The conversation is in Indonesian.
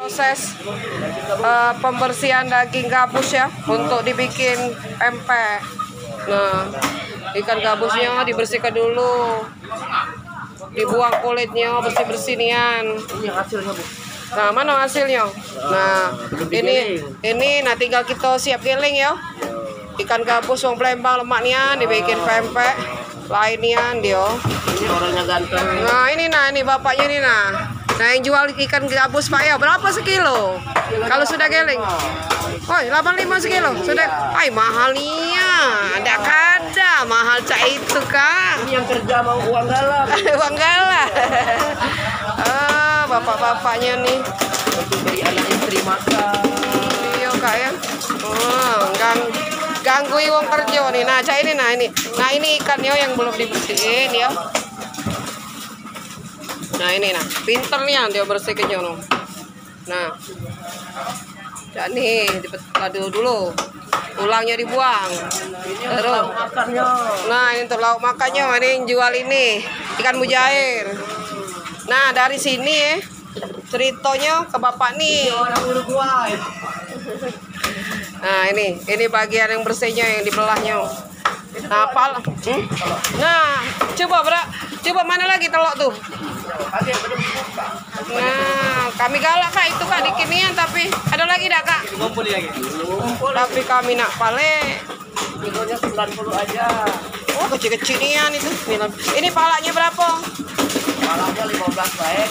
Proses pembersihan daging gabus ya untuk dibikin pempek. Nah, ikan gabusnya dibersihkan dulu, dibuang kulitnya, bersih-bersih nian. Ini hasilnya, Bu. Nah, mana hasilnya? Nah, ini nah tinggal kita siap giling ya. Ikan gabus yang Palembang lemak nian dibikin pempek. Lainian dia. Ini orangnya ganteng. Nah, ini bapaknya ini nah. Nah, yang jual ikan gabus Pak ya, berapa sekilo? Kalau sudah geling? Oh, 85 sekilo. Sudah. Ay, mahal nih ya. Ada kada, mahal cak itu, Kak. Ini yang kerja mau uang galah. Uang galah. Bapak-bapaknya nih. Untuk beri anak istri makan. Iya, Kak ya. Oh, ganggu uang kerja nih. Nah, cak ini nah ini. Nah, ini ikannya yang belum dibersihin ya. Nah ini nah, pinternya dia bersihkannya no. Nah, nih diaduk dulu, tulangnya dibuang. Terus, nah ini untuk lauk makannya, ini yang jual ini ikan mujair. Nah dari sini ya, ceritanya ke bapak nih. Orang Uruguay. Nah ini bagian yang bersihnya yang dibelahnya. Nah, nah coba mana lagi telok tuh? Nah, kami galak Kak itu Kak di kinian, tapi ada lagi dah Kak? Ngumpul lagi. Tapi kami nak pale. Kilonya 90 aja. Oh, kecil-kecil nian itu. Ini palanya berapa? Palanya 15 baik.